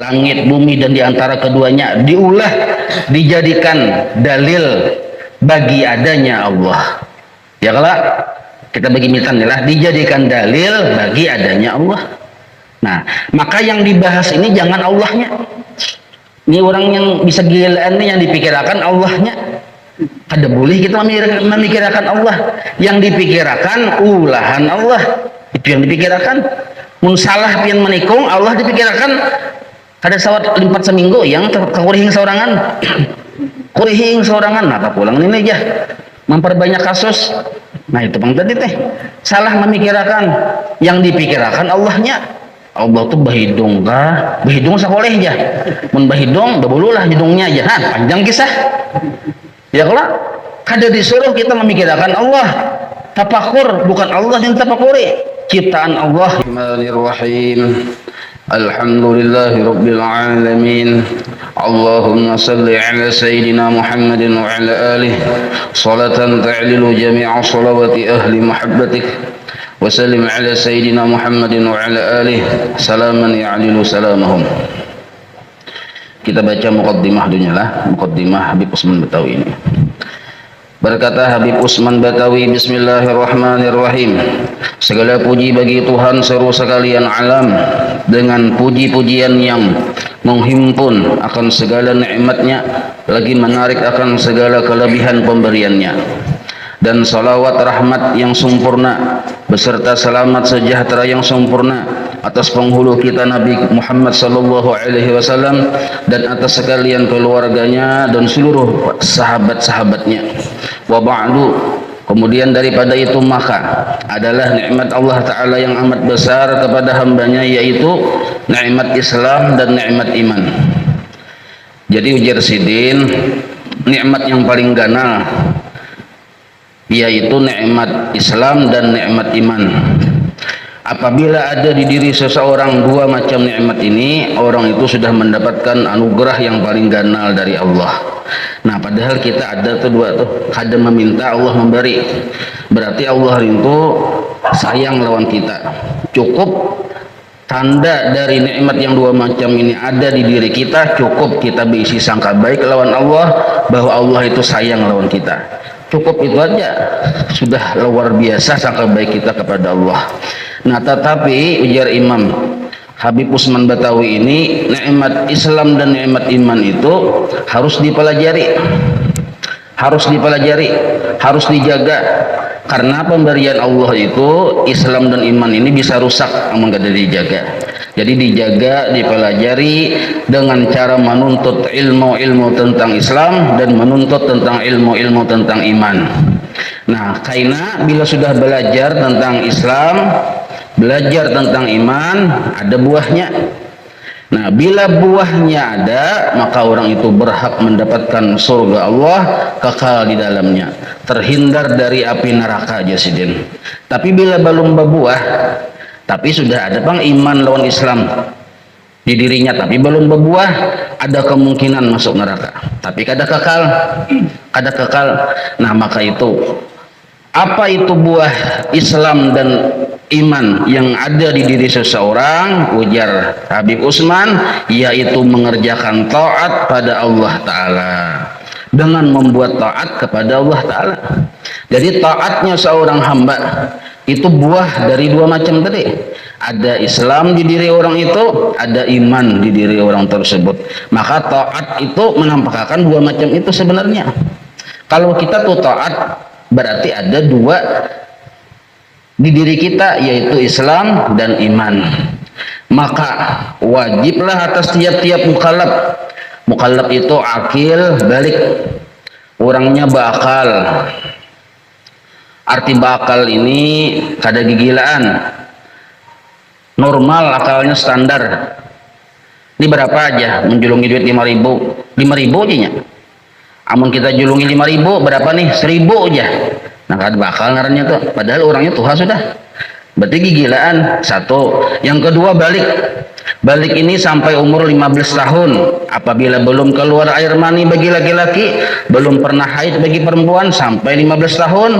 langit, bumi, dan diantara keduanya diulah, dijadikan dalil bagi adanya Allah. Ya kalau kita bagi mitan lah, dijadikan dalil bagi adanya Allah. Nah, maka yang dibahas ini jangan Allahnya. Ini orang yang bisa gilaan nih, yang dipikirkan Allahnya. Ada boleh kita memikirkan Allah. Yang dipikirkan ulahan Allah. Itu yang dipikirkan. Mun salah pian menikung Allah dipikirkan. Ada sawat limpat seminggu yang kurihing seorangan. Kurihing seorangan, nah pulang ini aja. Memperbanyak kasus. Nah itu bang tadi teh salah memikirkan. Yang dipikirkan Allahnya. Allah tuh bahidung kah? Bahidung sakoleh aja. Mun bahidung, babululah hidungnya aja. Nah, panjang kisah. Ya kalau kada disuruh kita memikirkan Allah. Tafakur bukan Allah yang tafakuri. Ciptaan Allah. Bismillahirrahmanirrahim. Alhamdulillahi Rabbil Alamin. Allahumma salli ala Sayyidina Muhammadin wa ala alihi salatan ta'lilu jami'a salawati ahli muhabbatik wa sallim ala Sayyidina Muhammadin wa ala alihi salaman ya'lilu salamahum. Kita baca muqaddimah dunia lah, muqaddimah Habib Usman Batawi ini. Berkata Habib Usman Batawi, Bismillahirrahmanirrahim. Segala puji bagi Tuhan seru sekalian alam, dengan puji-pujian yang menghimpun akan segala nikmatnya, lagi menarik akan segala kelebihan pemberiannya. Dan salawat rahmat yang sempurna beserta selamat sejahtera yang sempurna atas penghulu kita Nabi Muhammad sallallahu alaihi wasallam dan atas sekalian keluarganya dan seluruh sahabat-sahabatnya. Wa ba'du, kemudian daripada itu maka adalah nikmat Allah Ta'ala yang amat besar kepada hambanya, yaitu nikmat Islam dan nikmat iman. Jadi ujar Sidin, nikmat yang paling ganal yaitu nikmat Islam dan nikmat iman. Apabila ada di diri seseorang dua macam nikmat ini, orang itu sudah mendapatkan anugerah yang paling ganal dari Allah. Nah, padahal kita ada tuh dua tuh, ada meminta Allah memberi. Berarti Allah itu sayang lawan kita. Cukup tanda dari nikmat yang dua macam ini ada di diri kita, cukup kita berisi sangka baik lawan Allah bahwa Allah itu sayang lawan kita. Cukup itu aja sudah luar biasa sangka baik kita kepada Allah. Nah, tetapi ujar Imam Habib Usman Batawi ini, nikmat Islam dan nikmat iman itu harus dipelajari. Harus dipelajari, harus dijaga. Karena pemberian Allah itu, Islam dan iman ini bisa rusak kalau tidak dijaga. Jadi dijaga, dipelajari dengan cara menuntut ilmu-ilmu tentang Islam dan menuntut tentang ilmu-ilmu tentang iman. Nah, karena bila sudah belajar tentang Islam, belajar tentang iman, ada buahnya. Nah, bila buahnya ada, maka orang itu berhak mendapatkan surga Allah, kekal di dalamnya, terhindar dari api neraka jasidin. Tapi bila belum berbuah, tapi sudah ada bang iman lawan Islam di dirinya, tapi belum berbuah, ada kemungkinan masuk neraka. Tapi kada kekal, kada kekal. Nah, maka itu apa itu buah Islam dan iman yang ada di diri seseorang, ujar Habib Usman, yaitu mengerjakan taat pada Allah Ta'ala, dengan membuat taat kepada Allah Ta'ala. Jadi taatnya seorang hamba itu buah dari dua macam tadi. Ada Islam di diri orang itu, ada iman di diri orang tersebut. Maka taat itu menampakkan dua macam itu sebenarnya. Kalau kita tuh taat, berarti ada dua di diri kita, yaitu Islam dan iman. Maka wajiblah atas tiap-tiap mukallaf. Mukallaf itu akil balik, orangnya bakal. Arti bakal ini kada gigilaan, normal, akalnya standar. Ini berapa aja menjulungi duit 5.000 aja nya. Amun kita julungi 5.000 berapa nih? 1.000 aja. Nah, kada bakal ngarannya tuh, padahal orangnya Tuhan sudah. Berarti gigilaan. Satu. Yang kedua balik. Balik ini sampai umur 15 tahun. Apabila belum keluar air mani bagi laki-laki, belum pernah haid bagi perempuan sampai 15 tahun,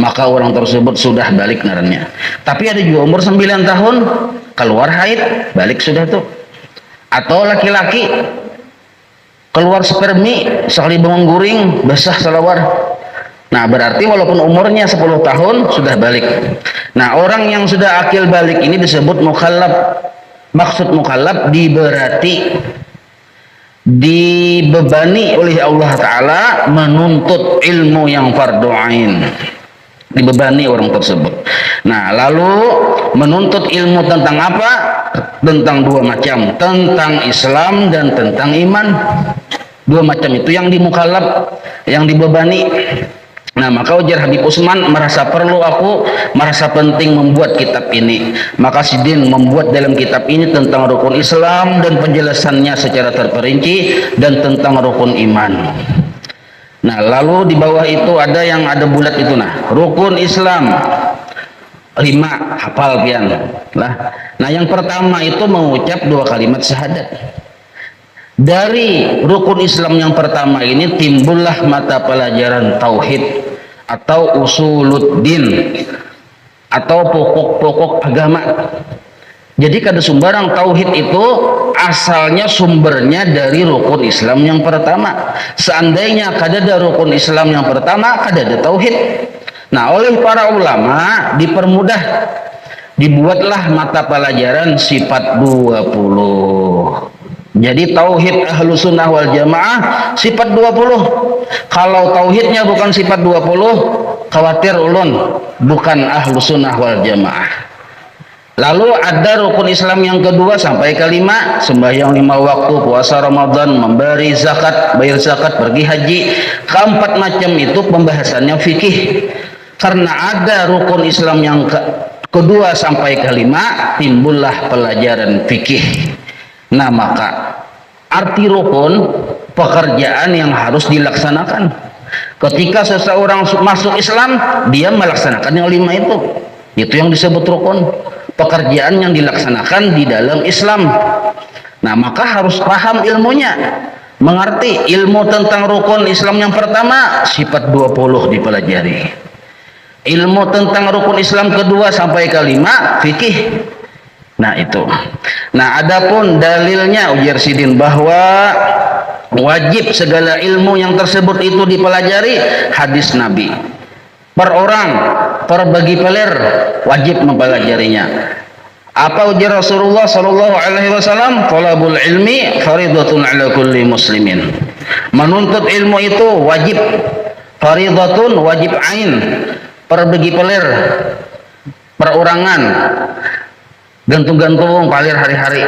maka orang tersebut sudah balik ngarannya. Tapi ada juga umur 9 tahun keluar haid, balik sudah tuh. Atau laki-laki keluar spermi sekali bangun guring basah salawar. Nah, berarti walaupun umurnya 10 tahun sudah balik. Nah, orang yang sudah akil balik ini disebut mukallaf. Maksud mukallaf dibebani oleh Allah Ta'ala menuntut ilmu yang fardu ain. Dibebani orang tersebut. Nah, lalu menuntut ilmu tentang apa? Tentang dua macam, tentang Islam dan tentang iman. Dua macam itu yang dimukallaf, yang dibebani. Nah, maka ujar Habib Utsman, merasa penting membuat kitab ini. Maka Sidin membuat dalam kitab ini tentang rukun Islam dan penjelasannya secara terperinci dan tentang rukun iman. Nah, lalu di bawah itu ada bulat itu, nah, rukun Islam 5, hafal pian lah. Nah, yang pertama itu mengucap 2 kalimat syahadat. Dari rukun Islam yang pertama ini timbullah mata pelajaran tauhid atau usuluddin atau pokok-pokok agama. Jadi kada sumbarang tauhid itu asalnya sumbernya dari rukun Islam yang pertama. Seandainya kada ada rukun Islam yang pertama, kada ada tauhid. Nah, oleh para ulama dipermudah, dibuatlah mata pelajaran sifat 20. Jadi tauhid Ahlus Sunnah wal Jamaah sifat 20. Kalau tauhidnya bukan sifat 20, khawatir ulun bukan Ahlus Sunnah wal Jamaah. Lalu ada rukun Islam yang kedua sampai ke-5, sembahyang 5 waktu, puasa Ramadan, memberi zakat, bayar zakat, pergi haji. Keempat macam itu pembahasannya fikih. Karena ada rukun Islam yang kedua sampai ke-5, timbullah pelajaran fikih. Nah, maka arti rukun pekerjaan yang harus dilaksanakan. Ketika seseorang masuk Islam, dia melaksanakan yang 5 itu. Itu yang disebut rukun. Pekerjaan yang dilaksanakan di dalam Islam. Nah, maka harus paham ilmunya. Mengerti ilmu tentang rukun Islam yang pertama, sifat 20 dipelajari. Ilmu tentang rukun Islam kedua sampai ke-5, fikih. Nah, itu. Nah, adapun dalilnya ujar Sidin bahwa wajib segala ilmu yang tersebut itu dipelajari, hadis Nabi. Per orang, per bagi peler wajib mempelajarinya. Apa ujar Rasulullah sallallahu alaihi wasallam? Talabul ilmi faridatun ala kulli muslimin. Menuntut ilmu itu wajib, faridatun, wajib ain, per bagi peler, perorangan. Gantung-gantung palir hari-hari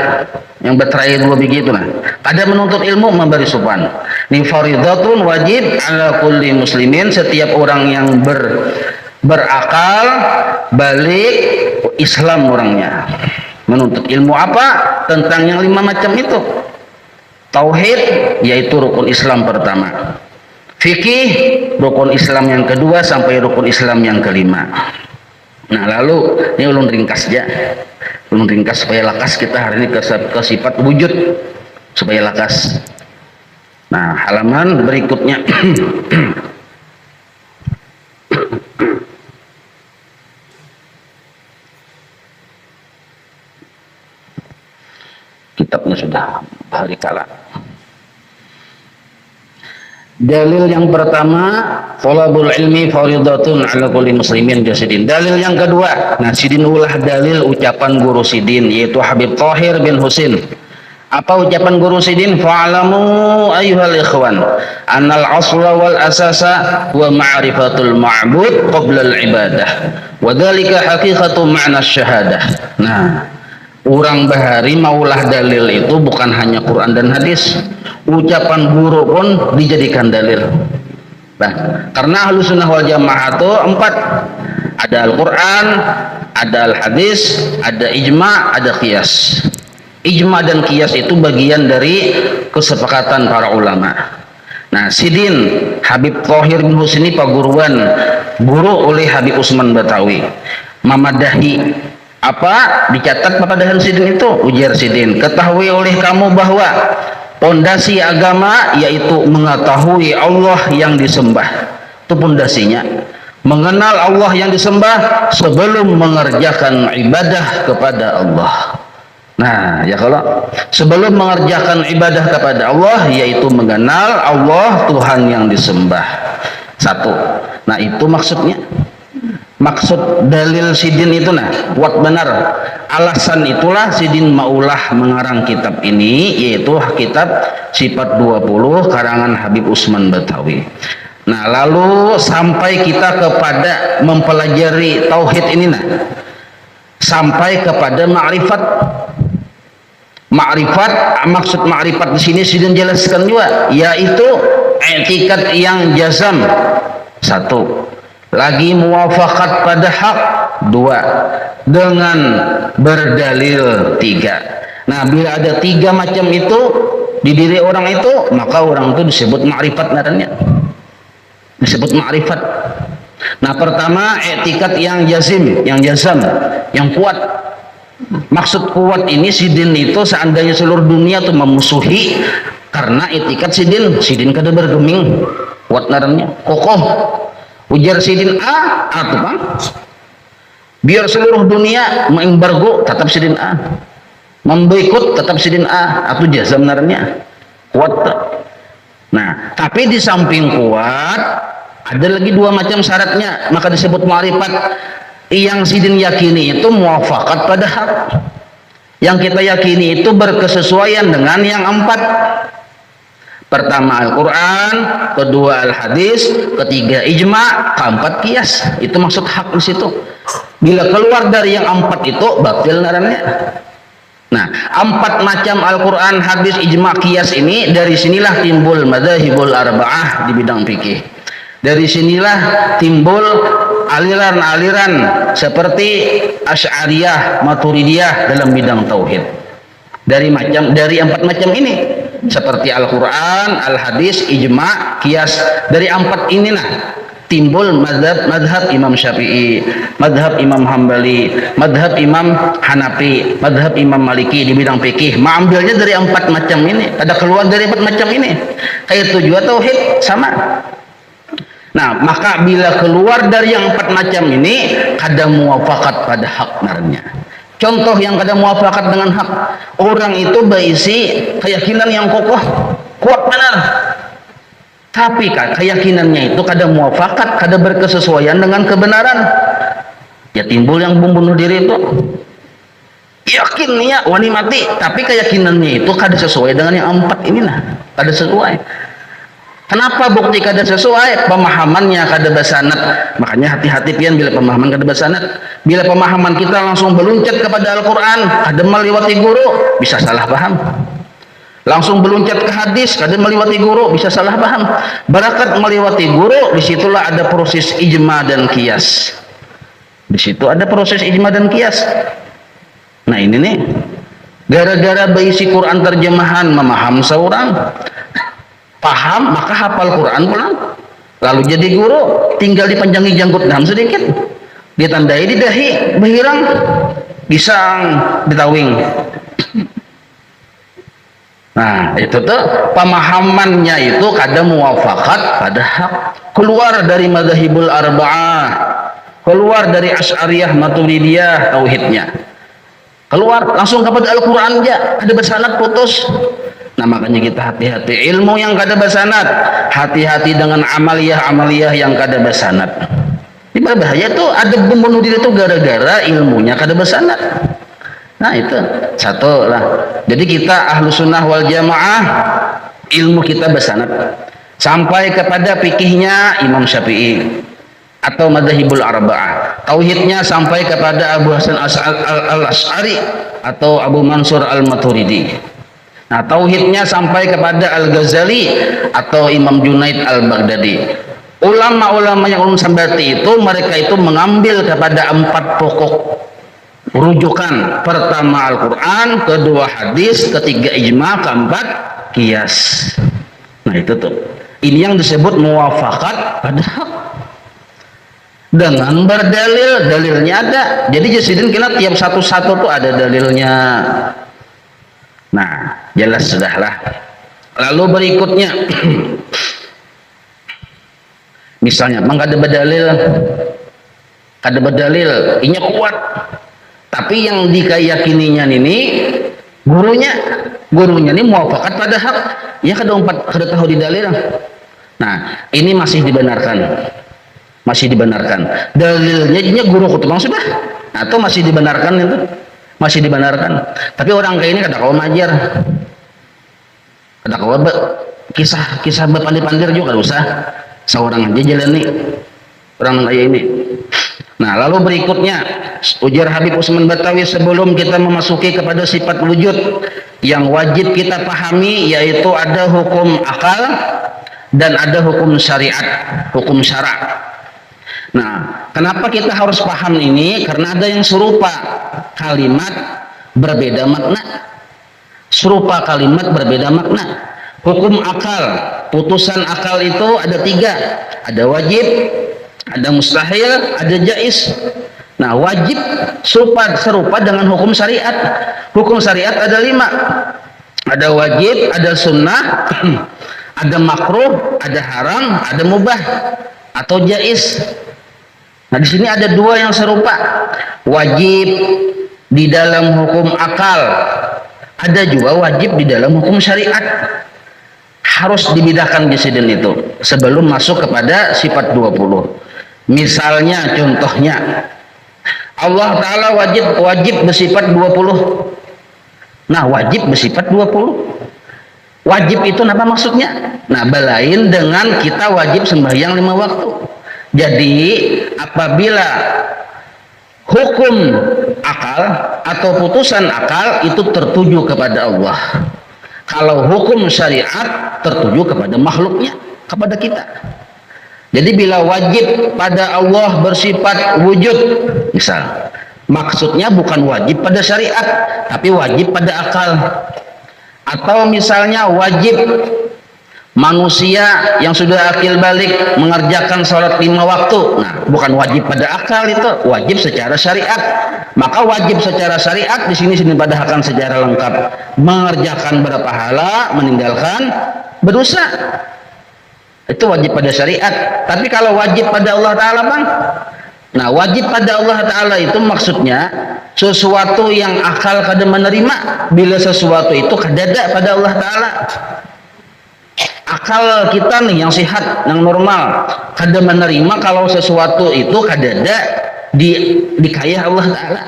yang berterai 2 biji itu nah. Ada menuntut ilmu memberi sopan. Ini faridatun wajib ala kulli muslimin, setiap orang yang berakal, balik, Islam orangnya. Menuntut ilmu apa? Tentang yang 5 macam itu. Tauhid yaitu rukun Islam pertama. Fikih rukun Islam yang kedua sampai rukun Islam yang ke-5. Nah, lalu ini ulun ringkas aja. Ulun ringkas supaya lakas kita hari ini ke sifat wujud, supaya lakas. Nah, halaman berikutnya. Kitabnya sudah hari kala. Dalil yang pertama, thalabul ilmi faridatun ala kulli muslimin jasidin. Dalil yang kedua, nah Sidin ulah dalil ucapan guru Sidin yaitu Habib Thahir bin Husin. Apa ucapan guru Sidin? Fa'alamu ayyuhal ikhwan annal asla wal asasa wa ma'rifatul ma'bud qabla al ibadah wa dhalika haqiqatu ma'na syahadah. Nah, orang bahari maulah dalil itu bukan hanya Quran dan hadis, ucapan guru pun dijadikan dalil. Nah, karena Ahlus Sunnah wal Jamaah itu 4, ada Al-Quran, ada Al-Hadis, ada Ijma, ada Qiyas. Ijma dan Qiyas itu bagian dari kesepakatan para ulama. Nah, Sidin Habib Thahir bin Husin ini paguruan, guru oleh Habib Utsman Batawi, mamadahi. Apa dicatat pada dahan Sidin itu? Ujar Sidin, ketahui oleh kamu bahwa pondasi agama yaitu mengetahui Allah yang disembah. Itu pondasinya. Mengenal Allah yang disembah sebelum mengerjakan ibadah kepada Allah. Nah, ya kalau sebelum mengerjakan ibadah kepada Allah, yaitu mengenal Allah Tuhan yang disembah. Satu. Nah, itu maksudnya. Maksud dalil sidin itu kuat benar. Alasan itulah sidin maulah mengarang kitab ini, yaitu kitab Sifat 20 karangan Habib Usman Batawi. Nah, lalu sampai kita kepada mempelajari tauhid ini sampai kepada ma'rifat. Ma'rifat, maksud ma'rifat di sini sidin jelaskan juga, yaitu i'tikad yang jazam. Satu. Lagi muwafaqat pada hak. Dua. Dengan berdalil. Tiga. Nah, bila ada tiga macam itu di diri orang itu, maka orang itu disebut ma'rifat namanya. Disebut ma'rifat. Nah, pertama i'tikad yang jazim, yang jazam, yang kuat. Maksud kuat ini sidin itu seandainya seluruh dunia tuh memusuhi karena i'tikad sidin kada bergeming, kuat namanya, kokoh. Ujar sidin A tuh bang, biar seluruh dunia mengembargo tetap sidin A, memboikot tetap sidin A, atau jazam narnya kuat. Nah, tapi di samping kuat ada lagi dua macam syaratnya, maka disebut ma'rifat. Yang sidin yakini itu muwafaqat pada hak, yang kita yakini itu berkesesuaian dengan yang empat. Pertama Al-Quran, kedua Al-Hadis, ketiga ijma, keempat kias. Itu maksud hak di situ. Bila keluar dari yang empat itu batil narannya. Nah, empat macam Al-Quran, hadis, ijma, kias ini, dari sinilah timbul madzhabul arba'ah di bidang fikih. Dari sinilah timbul aliran-aliran seperti Asy'ariyah, Maturidiyah dalam bidang tauhid. Dari empat macam ini. Seperti Al-Quran, Al-Hadis, Ijma, Qiyas. Dari empat inilah timbul madhab Imam Syafi'i, madhab Imam Hambali, madhab Imam Hanafi, madhab Imam Maliki di bidang fikih. Mengambilnya dari empat macam ini. Ada keluar dari empat macam ini. Kayak itu juga tauhid sama. Nah, maka bila keluar dari yang empat macam ini, kada muwafaqat pada hak narnya. Contoh yang kada muwafaqat dengan hak, orang itu berisi keyakinan yang kokoh, kuat benar. Tapi keyakinannya itu kada muwafaqat, kada berkesesuaian dengan kebenaran. Ya timbul yang membunuh diri itu. Yakinnya wani mati, tapi keyakinannya itu kada sesuai dengan yang empat ini kada sesuai. Kenapa bukti kada sesuai? Pemahamannya kada basanad. Makanya hati-hati pian bila pemahaman kada basanad. Bila pemahaman kita langsung berluncat kepada Al-Quran, kada melewati guru, bisa salah paham. Langsung berluncat ke hadis, kada melewati guru, bisa salah paham. Barakat melewati guru, disitulah ada proses ijma dan qiyas. Di situ ada proses ijma dan qiyas. Nah ini nih, gara-gara berisi Quran terjemahan memaham seorang, paham maka hafal Quran pulang, lalu jadi guru, tinggal dipanjangi janggut dam sedikit, ditandai di dahi, berhirang, disang, ditawing. Nah itu tuh pemahamannya itu kada muwafaqat pada hak, keluar dari madzhabul arba'ah, keluar dari Asy'ariyah, Maturidiyah tauhidnya, keluar langsung kepada Al-Quran aja, ada bersanad putus. Nah makanya kita hati-hati ilmu yang kada bersanad, hati-hati dengan amaliyah yang kada bersanad. Ini berbahaya tuh, ada membunuh diri tuh gara-gara ilmunya kada bersanad. Nah itu satu lah. Jadi kita ahlu sunnah wal jamaah, ilmu kita bersanad sampai kepada fikihnya Imam Syafi'i atau madzhabul arba'ah, tauhidnya sampai kepada Abu Hasan al-Asy'ari atau Abu Mansur al-Maturidi. Nah, tauhidnya sampai kepada Al-Ghazali atau Imam Junaid Al-Baghdadi. Ulama-ulama yang ulum sambati itu, mereka itu mengambil kepada empat pokok rujukan. Pertama Al-Quran, kedua hadis, ketiga ijma, keempat qiyas. Nah itu tuh, ini yang disebut muwafaqat pada hak. Dengan berdalil, dalilnya ada. Jadi jasidin kena tiap satu-satu tuh ada dalilnya. Nah, jelas sudahlah. Lalu berikutnya, misalnya, kada berdalil, inya kuat. Tapi yang dikayakininya ini gurunya ini muafakat pada hak ya kada tahu di dalil. Nah ini masih dibenarkan dalilnya guru kutumang sudah atau masih dibenarkan itu masih dibenarkan. Tapi orang kayak ini kada kau majar, kada kau kisah berpandir-pandir juga kada usah, seorang aja jalani orang kayak ini. Nah lalu berikutnya ujar Habib Usman Batawi, sebelum kita memasuki kepada sifat wujud yang wajib kita pahami, yaitu ada hukum akal dan ada hukum syariat, hukum syara'. Nah kenapa kita harus paham ini? Karena ada yang serupa kalimat berbeda makna, serupa kalimat berbeda makna. Hukum akal, putusan akal itu ada 3, ada wajib, ada mustahil, ada jaiz. Nah wajib serupa dengan hukum syariat. Hukum syariat ada 5, ada wajib, ada sunnah, ada makruh, ada haram, ada mubah atau jaiz. Nah di sini ada 2 yang serupa, wajib di dalam hukum akal, ada juga wajib di dalam hukum syariat. Harus dibedakan di sini itu sebelum masuk kepada sifat 20. Misalnya contohnya Allah Ta'ala wajib bersifat 20. Nah wajib bersifat 20. Wajib itu apa maksudnya? Nah belain dengan kita wajib sembahyang 5 waktu. Jadi apabila hukum akal atau putusan akal itu tertuju kepada Allah, kalau hukum syariat tertuju kepada makhluknya, kepada kita. Jadi bila wajib pada Allah bersifat wujud, misal, maksudnya bukan wajib pada syariat, tapi wajib pada akal. Atau misalnya wajib manusia yang sudah akil balik mengerjakan sholat 5 waktu. Nah bukan wajib pada akal, itu wajib secara syariat. Maka wajib secara syariat di sini dipadahkan secara lengkap, mengerjakan berpahala, meninggalkan berdosa. Itu wajib pada syariat. Tapi kalau wajib pada Allah Ta'ala bang, nah wajib pada Allah Ta'ala itu maksudnya sesuatu yang akal kada menerima. Bila sesuatu itu kadada pada Allah Ta'ala, akal kita nih yang sehat, yang normal, kada menerima kalau sesuatu itu kadada dikaya Allah Ta'ala.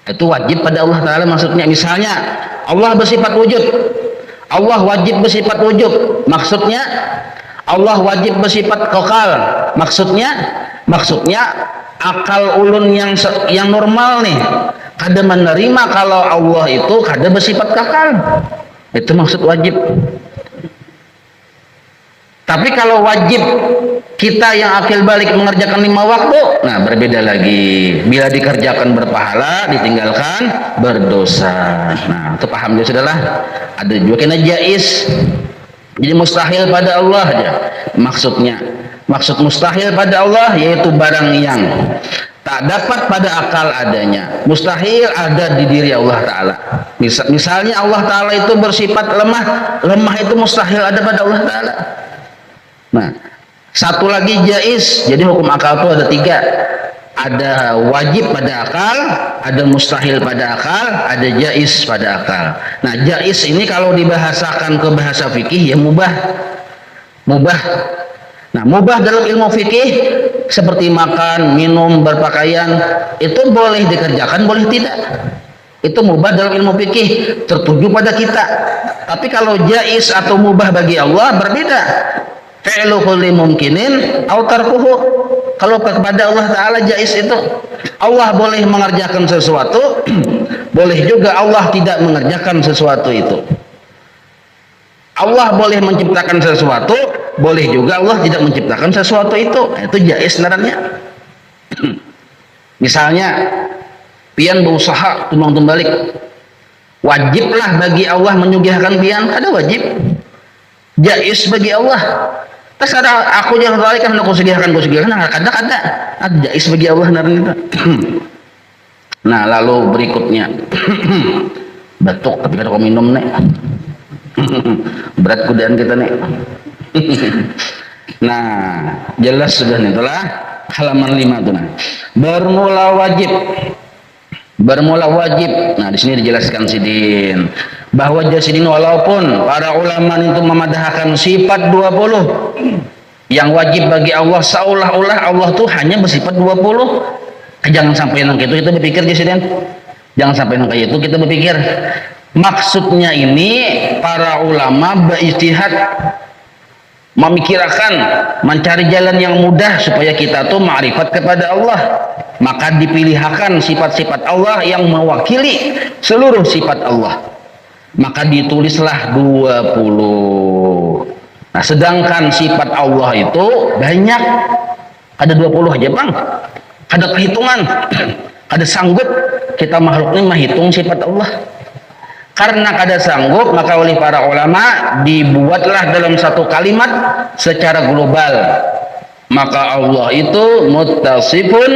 Itu wajib pada Allah Ta'ala maksudnya. Misalnya Allah bersifat wujud, Allah wajib bersifat wujud, maksudnya Allah wajib bersifat kekal, maksudnya akal ulun yang normal nih kada menerima kalau Allah itu kada bersifat kekal. Itu maksud wajib. Tapi kalau wajib kita yang akil balik mengerjakan 5 waktu, nah berbeda lagi. Bila dikerjakan berpahala, ditinggalkan berdosa. Nah itu paham dia sudahlah. Ada juga kena jaiz. Jadi mustahil pada Allah aja maksudnya. Maksud mustahil pada Allah yaitu barang yang tak dapat pada akal adanya. Mustahil ada di diri Allah Ta'ala. Misalnya Allah Ta'ala itu bersifat lemah. Lemah itu mustahil ada pada Allah Ta'ala. Nah, satu lagi jaiz. Jadi hukum akal itu ada 3. Ada wajib pada akal, ada mustahil pada akal, ada jaiz pada akal. Nah, jaiz ini kalau dibahasakan ke bahasa fikih ya mubah. Nah, mubah dalam ilmu fikih seperti makan, minum, berpakaian itu boleh dikerjakan, boleh tidak. Itu mubah dalam ilmu fikih, tertuju pada kita. Tapi kalau jaiz atau mubah bagi Allah berbeda. Fi'lu kulli mumkinin aw tarkuhu. Kalau kepada Allah Ta'ala jaiz itu Allah boleh mengerjakan sesuatu, boleh juga Allah tidak mengerjakan sesuatu itu. Allah boleh menciptakan sesuatu, boleh juga Allah tidak menciptakan sesuatu itu. Itu jaiz sebenarnya. Misalnya pian berusaha tumbang tumbalik, wajiblah bagi Allah menyugihkan pian, ada wajib. Jaiz bagi Allah. Terus ada aku jangan balik kan aku sugihkan kada ada jaiz bagi Allah narnya. Nah lalu berikutnya batuk tapi kada kau minum nek. Berat kudaan kita nek. Nah jelas sudah nih itulah halaman 5 tuh nah. Bermula wajib bermula wajib. Nah, di sini dijelaskan sidin bahwa jasidin walaupun para ulama itu memadahkan sifat 20 yang wajib bagi Allah, seolah-olah Allah tuh hanya bersifat 20. Jangan sampai nang itu kita berpikir jasidin. Jangan sampai nang itu kita berpikir. Maksudnya ini para ulama berijtihad, memikirkan, mencari jalan yang mudah supaya kita tuh ma'rifat kepada Allah. Maka dipilihkan sifat-sifat Allah yang mewakili seluruh sifat Allah. Maka ditulislah 20. Nah, sedangkan sifat Allah itu banyak. Ada 20 aja, Bang. Ada kehitungan. Ada sanggup kita makhluk ini menghitung sifat Allah. Karena kada sanggup, maka oleh para ulama dibuatlah dalam satu kalimat secara global. Maka Allah itu muttasifun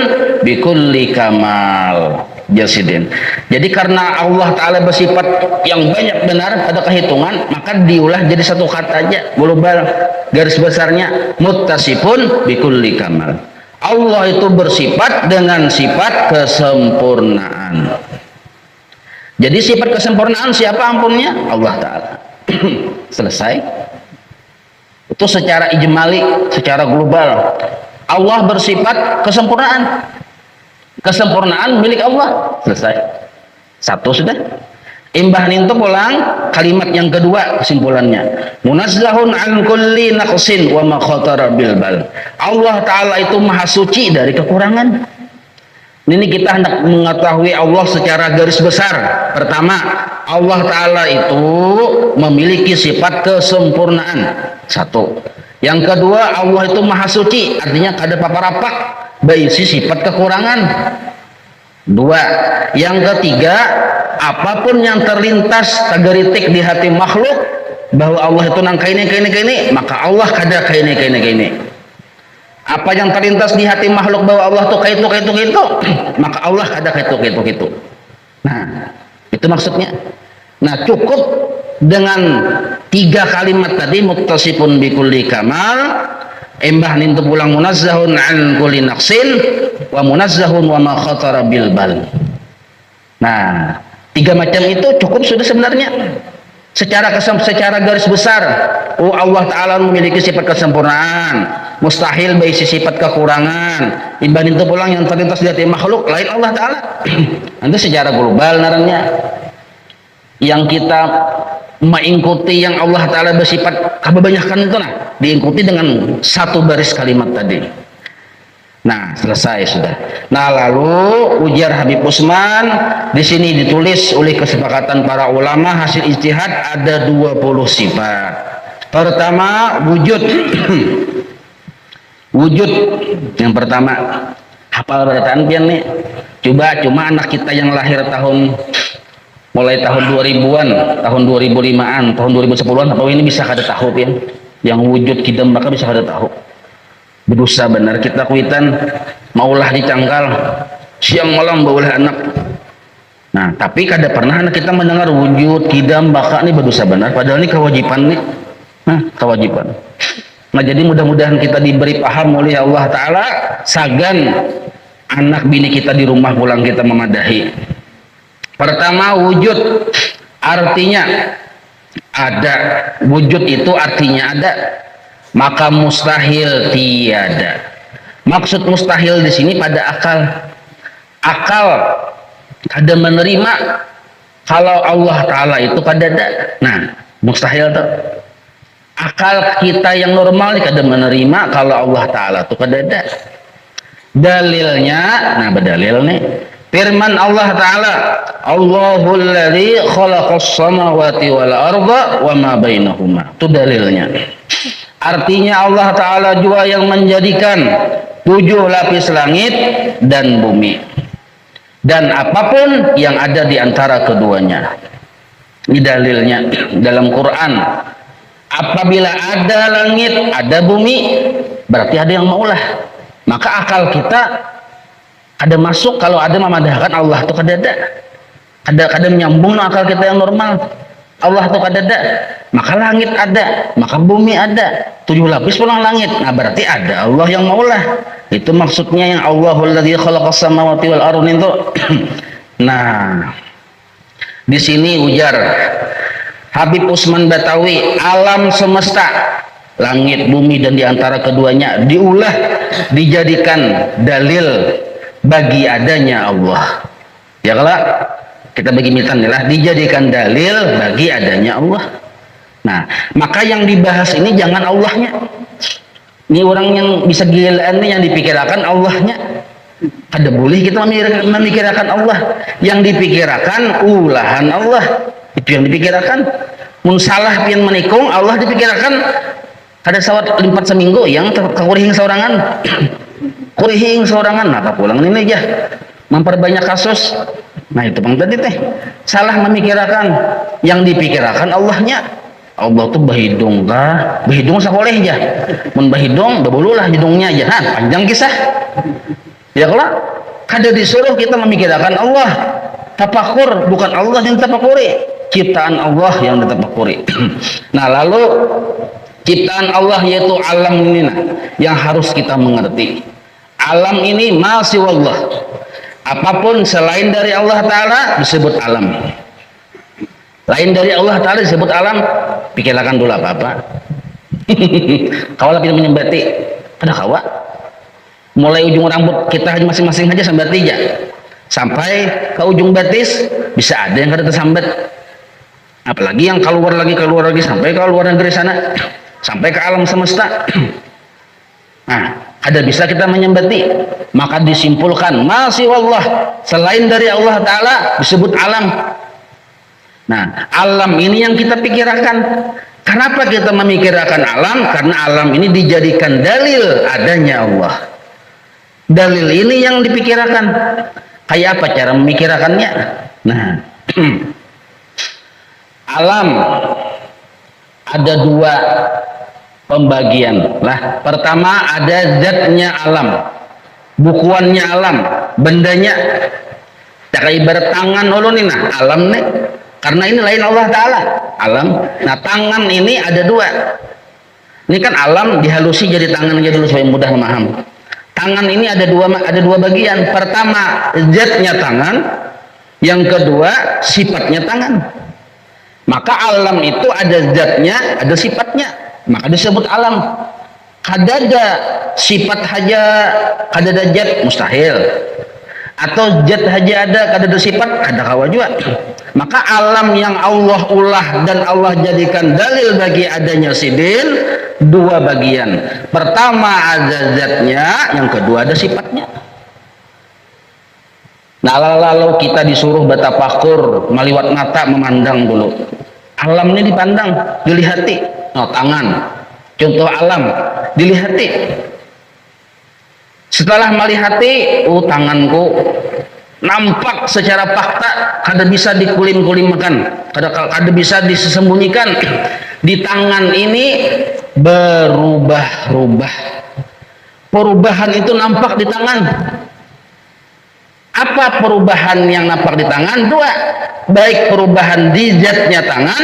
bikulli kamal. Jasidin. Jadi karena Allah Ta'ala bersifat yang banyak benar pada kehitungan, maka diulah jadi satu kata aja global, garis besarnya muttasifun bikulli kamal. Allah itu bersifat dengan sifat kesempurnaan. Jadi sifat kesempurnaan siapa ampunnya? Allah Ta'ala. Selesai. Itu secara ijmali, secara global. Allah bersifat kesempurnaan. Kesempurnaan milik Allah. Selesai. Satu sudah. Imbah nintu pulang kalimat yang kedua kesimpulannya. Munazzahun an kulli naqsin wa ma khatara bil bal. Allah Ta'ala itu maha suci dari kekurangan. Ini kita hendak mengetahui Allah secara garis besar. Pertama, Allah Ta'ala itu memiliki sifat kesempurnaan. Satu. Yang kedua, Allah itu maha suci. Artinya kada apa-apa berisi sifat kekurangan. Dua. Yang ketiga, apapun yang terlintas tagaritik di hati makhluk bahwa Allah itu nang kaini, maka Allah kada kaini. Apa yang terlintas di hati makhluk bahwa Allah tuh kaitu, maka Allah ada kaitu. Nah, itu maksudnya. Nah, cukup dengan 3 kalimat tadi, muttasifun bikulli kamal, embah nintu pulang munazzahun an kulli naqsin, wa munazzahun wa ma khatara bil bal. Nah, 3 macam itu cukup sudah sebenarnya. Secara garis besar, Allah Ta'ala memiliki sifat kesempurnaan, mustahil berisi sifat kekurangan. Dibanding itu pulang yang terlintas di hati makhluk lain Allah Ta'ala. Nanti secara global naranya yang kita mengikuti yang Allah Ta'ala bersifat kebanyakan itu diikuti dengan satu baris kalimat tadi. Nah, selesai sudah. Nah, lalu ujar Habib Usman di sini ditulis oleh kesepakatan para ulama hasil ijtihad ada 20 sifat. Pertama, wujud. Wujud yang pertama. Hafal bacaan pian nih. Cuma anak kita yang lahir mulai tahun 2000-an, tahun 2005-an, tahun 2010-an apa ini bisa kada tahu pian. Yang wujud kidam maka bisa kada tahu. Berdosa benar kita kuitan maulah dicangkal siang malam baulah anak. Nah, tapi kada pernah anak kita mendengar wujud kidam baka ini berdosa benar, padahal ini kewajiban nih. Kewajiban. Nah, jadi mudah-mudahan kita diberi paham oleh Allah Ta'ala sagan anak bini kita di rumah pulang kita memadahi. Pertama, wujud artinya ada. Wujud itu artinya ada. Maka mustahil tiada. Maksud mustahil di sini pada akal. Akal kada menerima kalau Allah Ta'ala itu kada ada. Nah, mustahil tuh. Akal kita yang normal kada menerima kalau Allah Ta'ala itu kada ada. Dalilnya, nah berdalil nih. Firman Allah Ta'ala, Allahul ladzi khalaqas samawati wal arda wa ma bainahuma. Itu dalilnya. Artinya Allah Ta'ala juga yang menjadikan 7 lapis langit dan bumi. Dan apapun yang ada di antara keduanya. Ini dalilnya dalam Quran. Apabila ada langit, ada bumi, berarti ada yang maulah. Maka akal kita ada masuk kalau ada memadahkan Allah itu kada ada. Ada menyambung akal kita yang normal. Allah itu kada ada, maka langit ada, maka bumi ada, 7 lapis pulang langit. Nah, berarti ada Allah yang maulah. Itu maksudnya yang Allahul ladzi khalaqas samawati wal arda itu Nah, di sini ujar Habib Usman Batawi, alam semesta, langit, bumi dan diantara keduanya diulah, dijadikan dalil bagi adanya Allah. Ya kalau kita bagi mitan lah, dijadikan dalil bagi adanya Allah. Nah, maka yang dibahas ini jangan Allahnya. Ini orang yang bisa gilaan nih, yang dipikirkan Allahnya. Ada boleh kita memikirkan Allah. Yang dipikirkan ulahan Allah. Itu yang dipikirkan. Mun salah pian menikung Allah dipikirkan. Ada sawat limpat seminggu yang kurihing seorangan. Kurihing seorangan. Nah, tak pulang ini aja. Memperbanyak kasus. Nah, itu bang tadi teh. Salah memikirkan. Yang dipikirkan Allahnya. Allah tuh bahidung kah? Bahidung sakoleh aja. Mun bahidung, babululah hidungnya aja. Nah, panjang kisah. Ya kalau kada disuruh kita memikirkan Allah. Tafakur, bukan Allah yang ditafakuri. Ciptaan Allah yang ditafakuri. Nah, lalu ciptaan Allah yaitu alam ini yang harus kita mengerti. Alam ini masih Allah. Apapun selain dari Allah Ta'ala disebut alam. Lain dari Allah Ta'ala disebut alam. Pikirkan dulu apa-apa. Kawalah kita menyembati pada kawa. Mulai ujung rambut kita masing-masing aja sambat tiga. Sampai ke ujung batis bisa ada yang kada tersambat. Apalagi yang keluar lagi sampai ke luar negeri sana. Sampai ke alam semesta. Nah, ada bisa kita menyembati. Maka disimpulkan masih Allah. Selain dari Allah Ta'ala disebut alam. Nah, alam ini yang kita pikirkan. Kenapa kita memikirkan alam? Karena alam ini dijadikan dalil adanya Allah. Dalil ini yang dipikirkan. Kayak apa cara memikirkannya? Nah, alam ada dua pembagian. Lah, pertama ada zatnya alam, bukuannya alam, bendanya. Kayak ibarat tangan ulun nih, nah alam nih. Karena ini lain Allah Ta'ala alam. Nah, tangan ini ada dua. Ini kan alam dihalusi jadi tangan aja dulu supaya mudah memaham. Tangan ini ada dua bagian. Pertama zatnya tangan, yang kedua sifatnya tangan. Maka alam itu ada zatnya, ada sifatnya, maka disebut alam. Kada ada sifat haja, kada ada zat, mustahil. Atau zat haja ada, kada ada sifat, kada kawa juga. Maka alam yang Allah ulah dan Allah jadikan dalil bagi adanya sidin dua bagian. Pertama ada zatnya, yang kedua ada sifatnya. Nah, lalu kita disuruh bertafakur, meliwat mata memandang dulu. Alam ini dipandang, dilihati. Oh, tangan, contoh alam, dilihati. Setelah melihati, tanganku nampak secara fakta, kada bisa dikulim-kulimkan, kada bisa disembunyikan. Di tangan ini berubah-ubah. Perubahan itu nampak di tangan. Apa perubahan yang nampak di tangan? Dua. Baik perubahan di zatnya tangan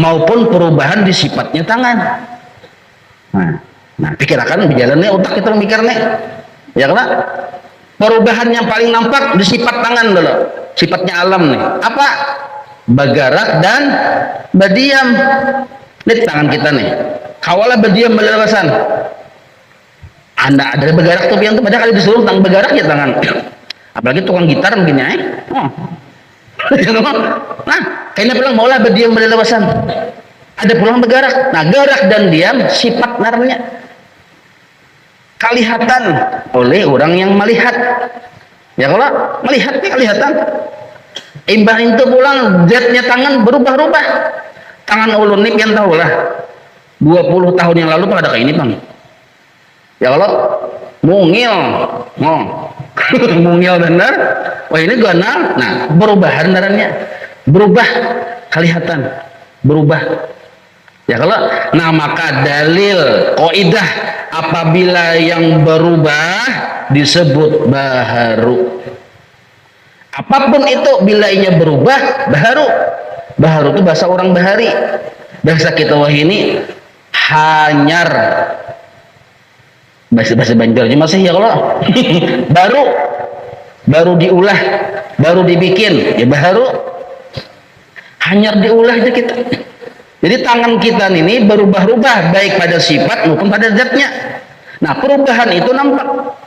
maupun perubahan di sifatnya tangan. Nah, pikirkan berjalannya otak kita mikirnya. Ya kan? Perubahan yang paling nampak di sifat tangan dulu. Sifatnya alam nih. Apa? Bergerak dan berdiam. Ini tangan kita nih. Kawalah berdiam berlewasan. Anda ada bergerak tuh yang tuh pada kali disuruh tentang bergerak ya tangan. Apalagi tukang gitar begini nah, kayaknya pulang maulah berdiam berlewasan. Ada pulang bergerak. Nah, gerak dan diam sifat narnya. Kelihatan oleh orang yang melihat. Ya kalau melihatnya kelihatan. Imbah itu pulang zatnya tangan berubah-ubah. Tangan ulun nih yang tahu lah. 20 tahun yang lalu pada kayak ini bang. Ya kalau mungil, mungil benar. Wah ini ganal. Nah perubahan darahnya berubah kelihatan berubah. Ya kalau, nah maka dalil kaidah apabila yang berubah disebut baharu. Apapun itu bila ia berubah baharu. Baharu itu bahasa orang bahari. Bahasa kita wah ini hanyar. Bahasa Banjarnya masih ya kalau baru baru diulah, baru dibikin, ya baru hanya diulah aja kita. Jadi tangan kita ini berubah-ubah baik pada sifat maupun pada zatnya. Nah, perubahan itu nampak.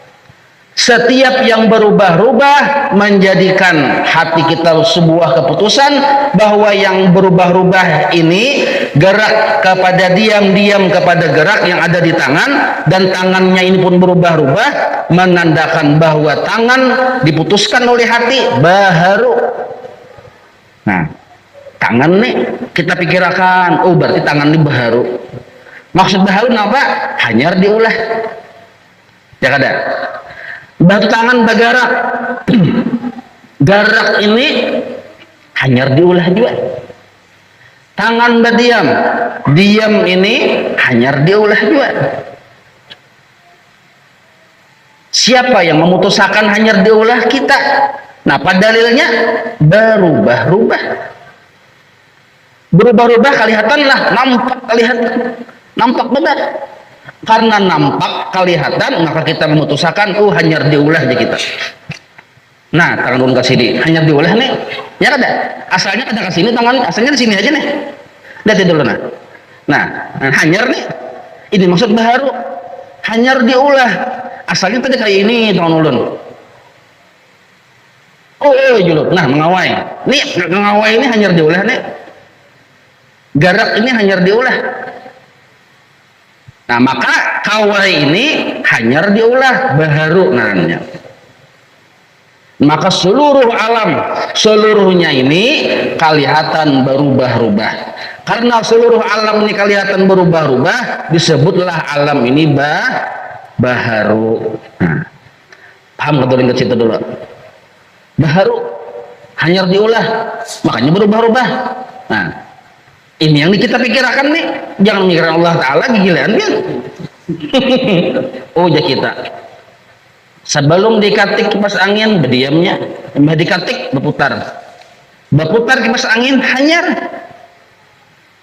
Setiap yang berubah-ubah menjadikan hati kita sebuah keputusan bahwa yang berubah-ubah ini gerak kepada diam kepada gerak yang ada di tangan, dan tangannya ini pun berubah-ubah menandakan bahwa tangan diputuskan oleh hati baharu. Nah, tangan nih kita pikirkan, oh berarti tangan ini baharu. Maksud baharu apa? Hanyar diulah. Ya kada? Batu tangan bergerak, gerak ini hanyar diulah juga. Tangan berdiam, diam ini hanyar diulah juga. Siapa yang memutuskan hanyar diulah? Kita. Nah, pada dalilnya berubah-ubah. Berubah-ubah kelihatanlah, nampak benar. Karena nampak kelihatan maka kita memutuskan hanyar diulah aja kita. Nah, tangan turun ke sini hanyar diulah nih, ya kada asalnya kada ke sini, tangan asalnya di sini aja nih, lihat dulu. Nah hanyar nih ini maksud baharu, hanyar diulah asalnya tadi kayak ini tangan ulun. Juluk, nah mengawai ini hanyar diulah nih, garak ini hanyar diulah. Nah, maka kawai ini hanyar diulah baharu namanya. Maka seluruh alam seluruhnya ini kelihatan berubah-ubah. Karena seluruh alam ini kelihatan berubah-ubah, disebutlah alam ini baharu. Nah, paham keturin ke situ dulu. Baharu hanyar diulah, makanya berubah-ubah. Nah, ini yang kita pikirkan nih, jangan mikirkan Allah Ta'ala gigilan kan. Ya kita sebelum dikatik kipas angin berdiamnya, dikatik berputar kipas angin hanyar.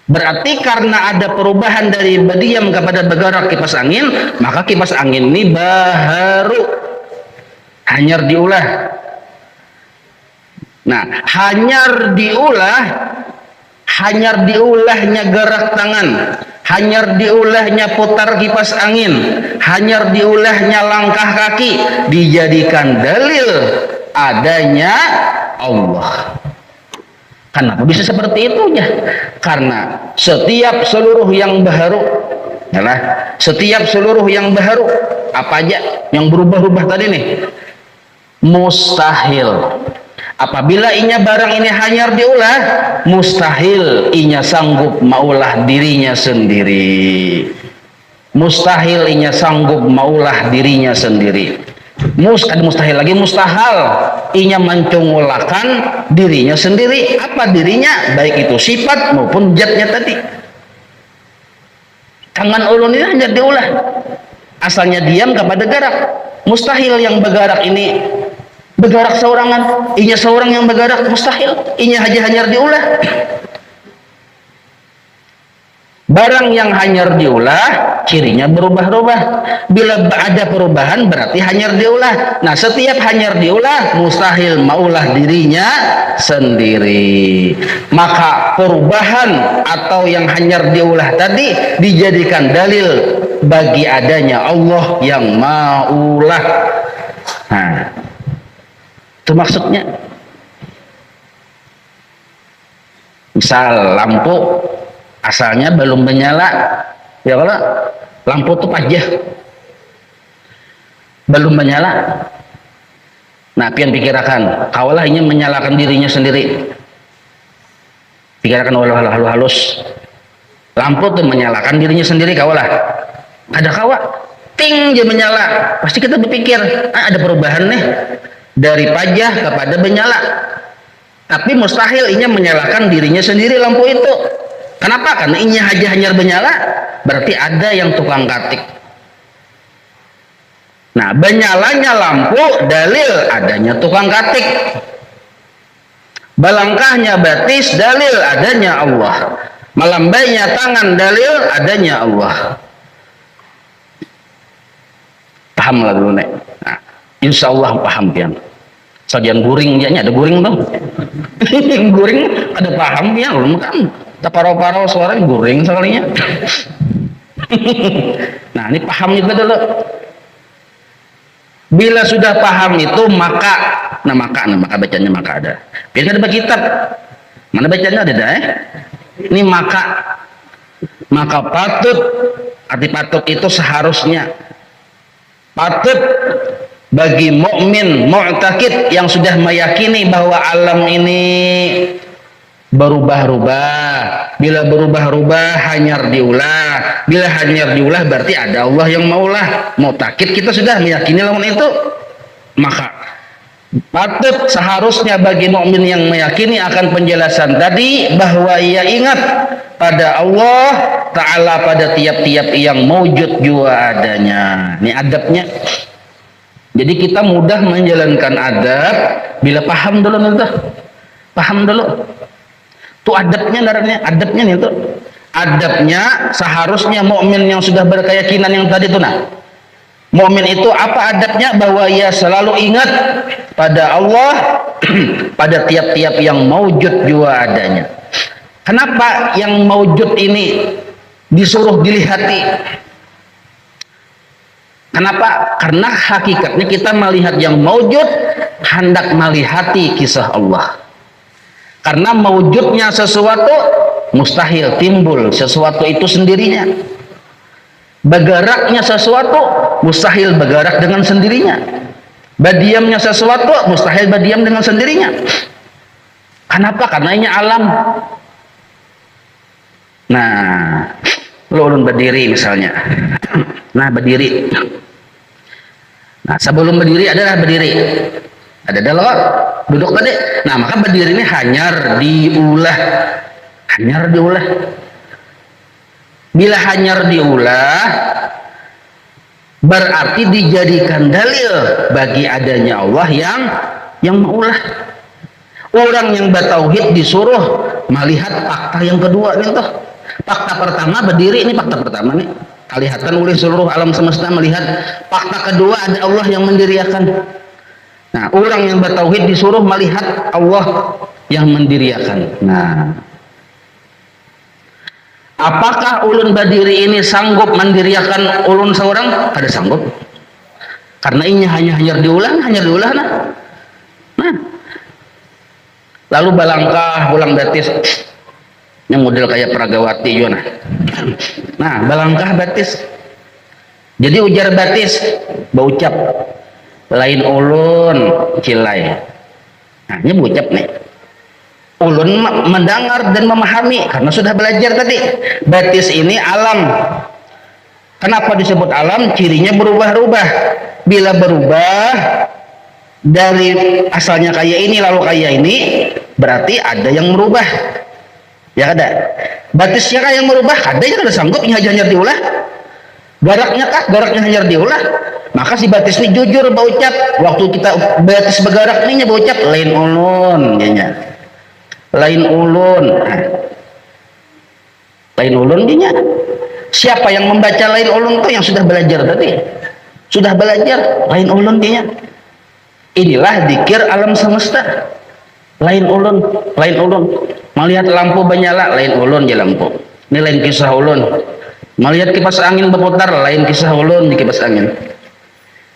Berarti karena ada perubahan dari berdiam kepada bergerak kipas angin, maka kipas angin ini baharu, hanyar diulah. Nah, hanyar diulahnya gerak tangan, hanyar diulahnya putar kipas angin, hanyar diulahnya langkah kaki, dijadikan dalil adanya Allah. Kenapa bisa seperti itu ya? Karena seluruh yang baharu apa aja yang berubah-ubah tadi nih mustahil. Apabila inya barang ini hanyar diulah, mustahil inya sanggup maulah dirinya sendiri. Mustahil inya sanggup maulah dirinya sendiri. Mustahil lagi mustahil inya mencungulakan dirinya sendiri. Apa dirinya? Baik itu sifat maupun zatnya tadi. Tangan ulun ini hanyar diulah. Asalnya diam kepada gerak. Mustahil yang bergerak ini bergerak seorangan, inya seorang yang bergerak, mustahil, inya hanyar diulah. Barang yang hanyar diulah cirinya berubah-ubah. Bila ada perubahan berarti hanyar diulah. Nah, setiap hanyar diulah mustahil maulah dirinya sendiri. Maka perubahan atau yang hanyar diulah tadi dijadikan dalil bagi adanya Allah yang maulah. Nah, itu maksudnya. Misal lampu asalnya belum menyala, ya kalau lampu itu pajah belum menyala. Nah, pian pikirkan kawalah ini menyalakan dirinya sendiri. Pikirkan halus lampu tuh menyalakan dirinya sendiri, kawalah ada kawa ting dia menyala, pasti kita berpikir ada perubahan nih dari pajah kepada menyala. Tapi mustahil inya menyalakan dirinya sendiri lampu itu. Kenapa? Karena inya hanyar menyala, berarti ada yang tukang katik. Nah, menyalanya lampu dalil adanya tukang katik. Balangkahnya batis dalil adanya Allah. Melambainya tangan dalil adanya Allah. Paham lah dulu nek. Nah, insya Allah paham pian. Sajian guring dia ada guring tuh. Guring ada paham ya belum kan? Tak paro-paro suara guring sekalinya. Nah ini paham itu dulu. Bila sudah paham itu maka bacanya maka ada. Biar ada kitab. Mana bacanya ada Ini maka patut, arti patut itu seharusnya patut bagi mukmin mu'taqid yang sudah meyakini bahwa alam ini berubah-ubah. Bila berubah-ubah hanyar diulah. Bila hanyar diulah berarti ada Allah yang maulah. Mu'taqid kita sudah meyakini lawan itu. Maka patut seharusnya bagi mukmin yang meyakini akan penjelasan tadi bahwa ia ingat pada Allah Ta'ala pada tiap-tiap yang mewujud jua adanya. Ini adabnya. Jadi kita mudah menjalankan adab bila paham dulu nih. Paham dulu. Itu adabnya adabnya nih tuh. Adabnya seharusnya mukmin yang sudah berkeyakinan yang tadi tuh Mukmin itu apa adabnya? Bahwa ia selalu ingat pada Allah pada tiap-tiap yang mewujud jua adanya. Kenapa yang mewujud ini disuruh dilihati? Kenapa? Karena hakikatnya kita melihat yang mewujud hendak melihati kisah Allah. Karena mewujudnya sesuatu mustahil timbul sesuatu itu sendirinya. Bergeraknya sesuatu mustahil bergerak dengan sendirinya. Berdiamnya sesuatu mustahil berdiam dengan sendirinya. Kenapa? Karena ini alam. Nah, ulun berdiri misalnya. Nah, berdiri. Nah, sebelum berdiri adalah berdiri. Ada dalam duduk tadi. Nah, maka berdiri ini hanyar diulah. Hanyar diulah. Bila hanyar diulah berarti dijadikan dalil bagi adanya Allah yang maulah. Orang yang bertauhid disuruh melihat fakta yang kedua nih tuh. Fakta pertama berdiri, ini fakta pertama nih. Kelihatan oleh seluruh alam semesta melihat. Fakta kedua ada Allah yang mendiriakan. Nah, orang yang bertauhid disuruh melihat Allah yang mendiriakan. Nah, apakah ulun berdiri ini sanggup mendiriakan ulun seorang? Ada sanggup. Karena ini hanya diulang nah. Lalu balangkah ulang batis. Yang model kayak Pragawati juga nah. Balangkah batis. Jadi ujar batis baucap lain ulun cilai. Nah, ini baucap nih. Ulun mendengar dan memahami karena sudah belajar tadi. Batis ini alam. Kenapa disebut alam? Cirinya berubah-ubah. Bila berubah dari asalnya kayak ini lalu kayak ini, berarti ada yang merubah. Ya ada. Batisnya kah yang merubah? Ada yang ada sanggup hanya diulah. Garaknya kah? Garaknya hanya diulah. Maka si batis ini jujur baucap. Waktu kita batis bergarak ini baucap lain ulun kayaknya. Lain ulun. Lain ulun kayaknya. Siapa yang membaca lain ulun itu yang sudah belajar tadi. Sudah belajar lain ulun kayaknya. Inilah dzikir alam semesta. Lain ulun. Melihat lampu menyala, lain ulun di lampu. Ini lain kisah ulun. Melihat kipas angin berputar, lain kisah ulun di kipas angin.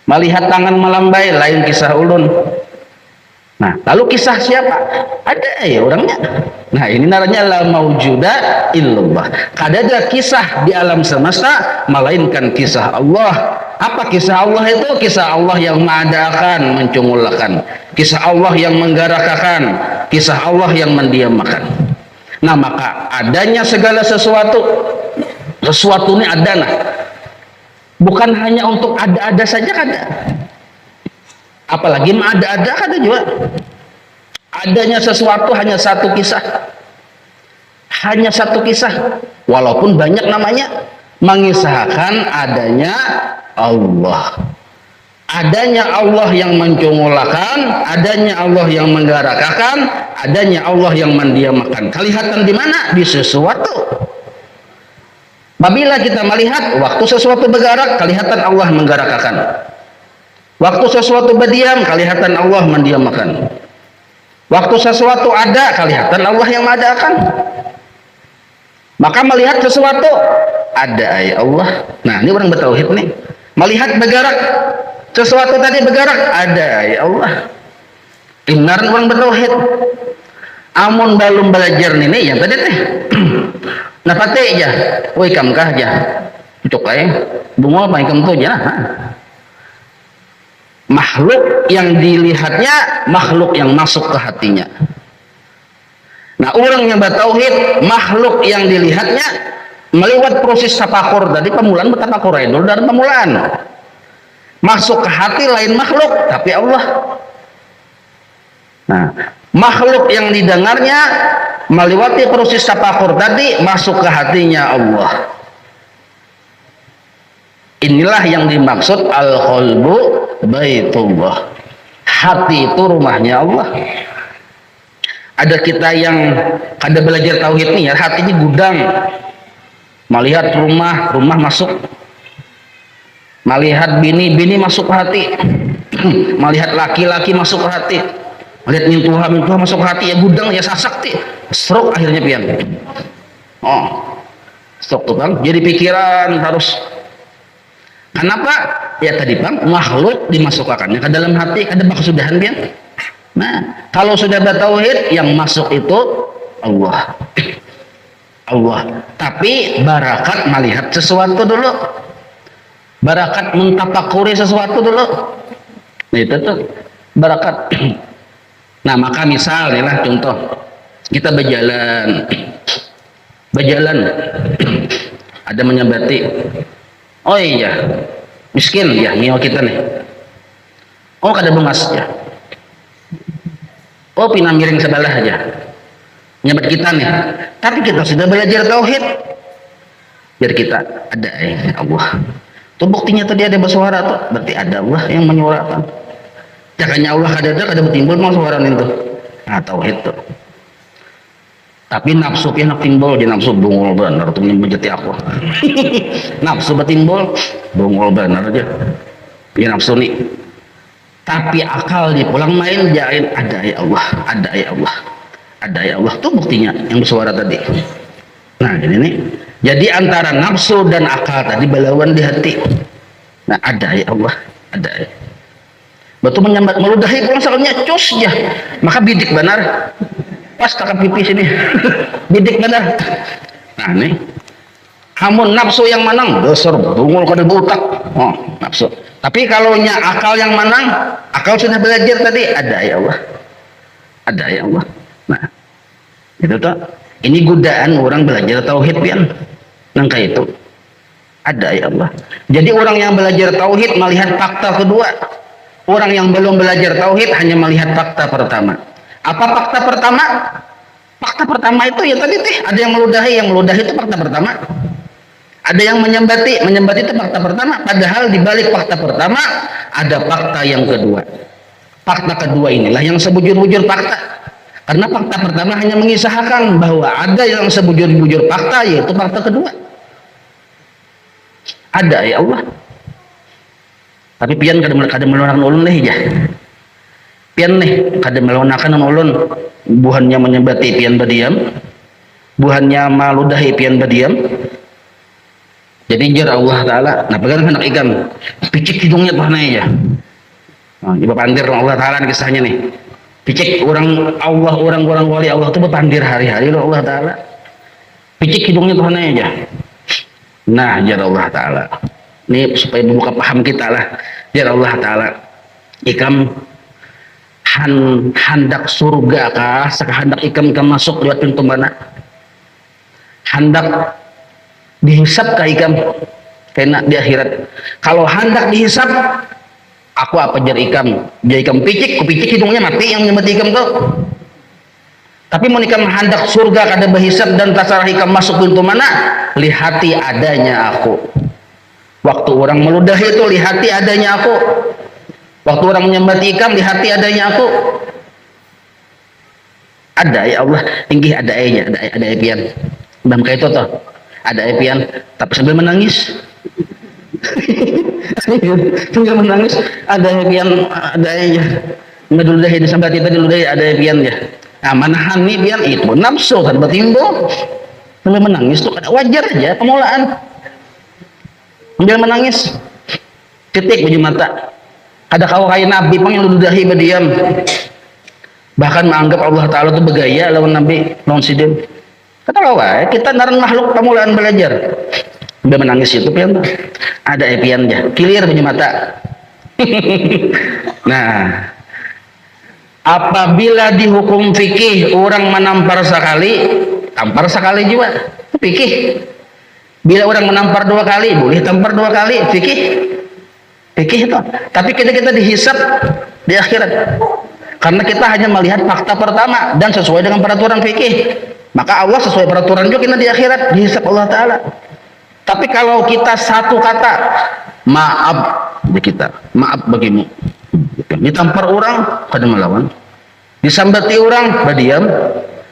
Melihat tangan melambai, lain kisah ulun. Nah, lalu kisah siapa? Ada ya orangnya. Nah, ini namanya la maujuda illallah. Ada kisah di alam semesta melainkan kisah Allah. Apa kisah Allah itu? Kisah Allah yang mengadakan, mencungulakan. Kisah Allah yang menggarakakan. Kisah Allah yang mendiamkan. Nah, maka adanya segala sesuatu. Sesuatu ini ada nah. Bukan hanya untuk ada-ada saja ada. Apalagi ada-ada ada juga. Adanya sesuatu hanya satu kisah. Hanya satu kisah. Walaupun banyak namanya. Mengisahkan adanya Allah. Adanya Allah yang mencungulakan, adanya Allah yang menggarakakan, adanya Allah yang mendiamkan. Kelihatan di mana? Di sesuatu. Apabila kita melihat waktu sesuatu bergerak, kelihatan Allah menggarakakan. Waktu sesuatu berdiam, kelihatan Allah mendiamkan. Waktu sesuatu ada, kelihatan Allah yang mengadakan. Maka melihat sesuatu ada ya Allah. Nah, ini orang bertauhid nih. Melihat bergerak, sesuatu tadi bergerak, ada ya Allah. Benar orang bertauhid. Amun belum belajar nih yang tadi teh. Nah, pate aja. Woi kamkah aja. Cocok aja. Bunga apa ikam tuh aja. Makhluk yang dilihatnya, makhluk yang masuk ke hatinya. Nah, orang yang bertauhid, makhluk yang dilihatnya melewat proses tafakur tadi, pemulaan bertafakur dulu dari pemulaan. Masuk ke hati lain makhluk, tapi Allah. Nah, makhluk yang didengarnya melewati proses tafakur tadi, masuk ke hatinya Allah. Inilah yang dimaksud al-qalbu baitullah. Hati itu rumahnya Allah. Ada kita yang kada belajar tauhid nih ya, hatinya gudang. Melihat rumah masuk. Melihat bini masuk ke hati. Melihat laki-laki masuk ke hati. Melihat mintuha masuk ke hati, ya gudang ya sasakti. Stroke akhirnya pian. Oh. Stroke tuh Bang. Jadi pikiran harus. Kenapa? Ya tadi Bang, makhluk dimasukkannya ke dalam hati, ada kesudahan pian. Nah, kalau sudah bertauhid, yang masuk itu Allah. Allah. Tapi barakat melihat sesuatu dulu. Barakat mentafakuri sesuatu dulu. Nah, itu tuh barakat. Nah, maka misalnya lah contoh, kita berjalan. Ada menyambati. Oh iya, miskin ya, nyawa kita nih. Oh, kada bungas ya. Oh, pina miring sebelah aja. Nyabat kita nih. Tapi kita sudah belajar tauhid. Biar kita ada Allah. Tuh buktinya tadi ada bersuara tuh. Berarti ada Allah yang menyuarakan. Jangannya Allah kada bertimbul mau suara itu. Nah, tauhid tuh. Tapi nafsu pian nak timbul, jadi nafsu bungul benar tuh menjadi aku. Nafsu bertimbul, bungul benar aja. Pian nafsu nih. Tapi akal di pulang main jain ada ya Allah, ada ya Allah, ada ya Allah. Tuh buktinya yang bersuara tadi. Nah ini nih. Jadi antara nafsu dan akal tadi berlawan di hati. Nah ada ya Allah, ada ya. Betul menyambat meludahi pulang sakalnya cus ya. Maka bidik benar. Pas kakak pipis ini. Bidik benar. Nah nih. Hamun nafsu yang menang, dasar bungul kada butak. Oh, nafsu. Tapi kalau nya akal yang menang, akal sudah belajar tadi, ada ya Allah. Ada ya Allah. Nah, itu tuh. Ini godaan orang belajar tauhid pian. Nangka itu. Ada ya Allah. Jadi orang yang belajar tauhid melihat fakta kedua. Orang yang belum belajar tauhid hanya melihat fakta pertama. Apa fakta pertama? Fakta pertama itu ya tadi teh ada yang meludahi itu fakta pertama. Ada yang menyembati itu fakta pertama. Padahal di balik fakta pertama ada fakta yang kedua. Fakta kedua inilah yang sebujur-bujur fakta. Karena fakta pertama hanya mengisahkan bahwa ada yang sebujur-bujur fakta, yaitu fakta kedua. Ada ya Allah. Tapi pian kada melunakan ulun leh ya. Pian nih kada melunakan ulun, buhannya menyembati pian berdiam, buhannya maludahi pian berdiam. Jadi jar Allah Ta'ala, nah pegang anak ikan, picik hidungnya tuh aja. Nah, ibu pandir Allah Ta'ala kisahnya nih. Picik orang wali Allah tuh berpandir hari-hari loh Allah Ta'ala. Picik hidungnya tuh aja. Nah jar Allah Ta'ala. Ini supaya membuka paham kita lah. Jar Allah Ta'ala. Ikam hendak surga kah? Hendak ikam masuk lewat pintu mana? Hendak dihisap kah ikam kena di akhirat? Kalau hendak dihisap, aku apa jar ikam? Jar ikam picik, kupicik hidungnya mati yang nyebut ikam tuh. Tapi mau ikam hendak surga kada berhisap dan tasarah ikam masuk pintu mana? Lihati adanya aku. Waktu orang meludahi itu lihati adanya aku. Waktu orang menyembati ikam lihati adanya aku. Ada ya Allah, tinggi ada ayahnya, ada pian. Bang kayak itu toh. Ada pian, tapi sambil menangis. tinggal menangis ada pian ada ya ngeludahi disambat itu diludahi ada pian ya manahan nih pian itu nafsu tanpa timbul sambil menangis tuh ada wajar aja pemulaan sambil menangis titik baju mata ada kau kayak nabi pang yang ludahi berdiam bahkan menganggap Allah Ta'ala itu bergaya lawan nabi lawan sidin kata lawan kita naran makhluk pemulaan belajar sambil menangis itu pian ada epiannya clear baju mata nah apabila dihukum fikih orang menampar sekali juga fikih bila orang menampar 2 kali boleh tampar 2 kali fikih itu tapi kita dihisap di akhirat karena kita hanya melihat fakta pertama dan sesuai dengan peraturan fikih maka Allah sesuai peraturan juga kita di akhirat dihisap Allah Ta'ala tapi kalau kita satu kata maaf di kita maaf bagimu ditampar orang kada melawan disambati orang berdiam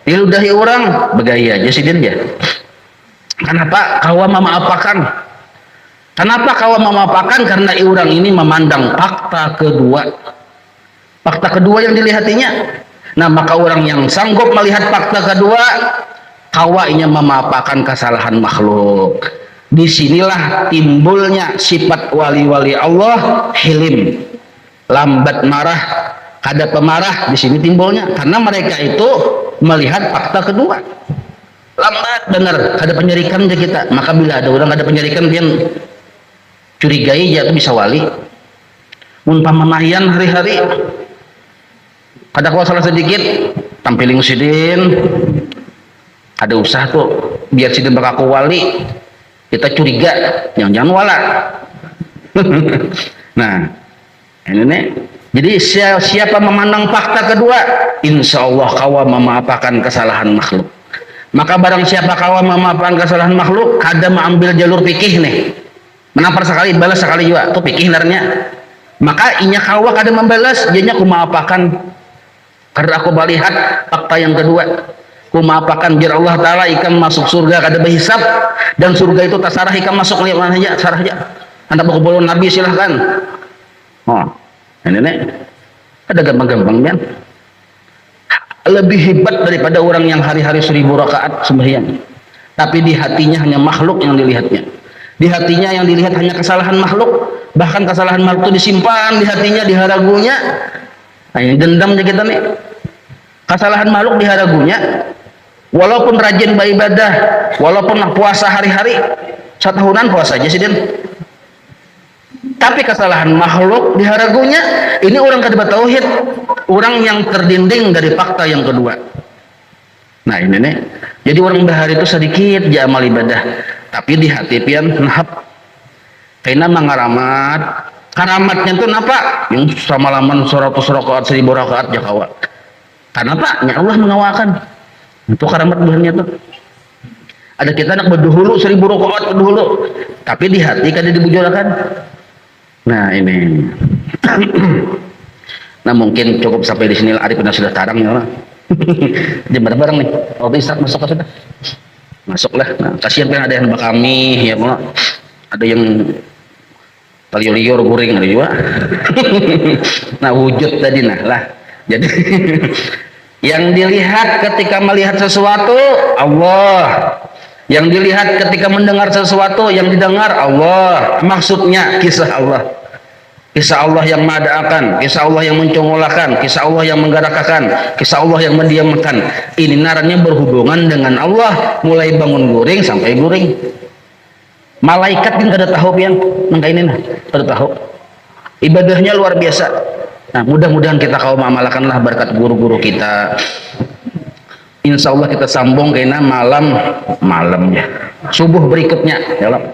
diludahi orang bergaya jasidin dia kenapa kawa memaafkan karena orang ini memandang fakta kedua yang dilihatinya nah maka orang yang sanggup melihat fakta kedua kawainya memaafkan kesalahan makhluk disinilah timbulnya sifat wali-wali Allah hilim lambat marah kada pemarah di sini timbulnya karena mereka itu melihat fakta kedua lambat benar kada penyirikan aja kita maka bila ada orang ada penyirikan dia curigai dia itu bisa wali umpamamayan hari-hari kada kuat salah sedikit tampiling sidin ada usaha tuh biar sidin bakaku wali kita curiga jangan wala nah ini nih jadi siapa memandang fakta kedua insya Allah kawa memaafkan kesalahan makhluk maka barang siapa kawa memaafkan kesalahan makhluk kada mengambil jalur fikih nih menampar sekali balas sekali juga tuh fikih narnya maka inya kawa kada membalas jadinya aku maapakan karena aku melihat fakta yang kedua ku maapakan biar Allah Ta'ala ikan masuk surga kada berhisab dan surga itu tasarah ikan masuk lihat mana aja sarah aja anda mau ke Nabi silahkan oh ini nih ada gampang-gampang kan lebih hebat daripada orang yang hari-hari 1000 rakaat sembahyang tapi di hatinya hanya makhluk yang dilihatnya di hatinya yang dilihat hanya kesalahan makhluk bahkan kesalahan makhluk itu disimpan di hatinya di haragunya nah ini dendamnya kita nih kesalahan makhluk di haragunya walaupun rajin beribadah walaupun puasa hari-hari setahunan puasa aja sih Den tapi kesalahan makhluk di haragunya ini orang kada tauhid orang yang terdinding dari fakta yang kedua nah ini nih jadi orang bahari itu sedikit dia amal ibadah tapi di hati pian nahap karena mengaramat karamatnya itu napa yang samalaman 100 rakaat 1000 rakaat jakawa karena apa ya Allah mengawakan itu karamat bahannya tuh ada kita nak berduhulu 1000 rakaat berduhulu tapi di hati kada dibujurakan nah ini nah mungkin cukup sampai di sini Arif sudah tarang ya jam bareng nih waktu istirahat masuk sudah masuklah nah kasihan kan ada yang bakami ya mau ada yang liur guring ada juga nah wujud tadi nah lah jadi yang dilihat ketika melihat sesuatu Allah yang dilihat ketika mendengar sesuatu yang didengar Allah maksudnya kisah Allah yang mengadakan kisah Allah yang mencongolakan kisah Allah yang menggerakkan kisah Allah yang mendiamkan ini narannya berhubungan dengan Allah mulai bangun guring sampai guring malaikat yang kada tahu pian nangka ini nah kada tahu ibadahnya luar biasa nah mudah-mudahan kita kaum amalkanlah berkat guru-guru kita insya Allah kita sambung kena malam ya subuh berikutnya ya Allah.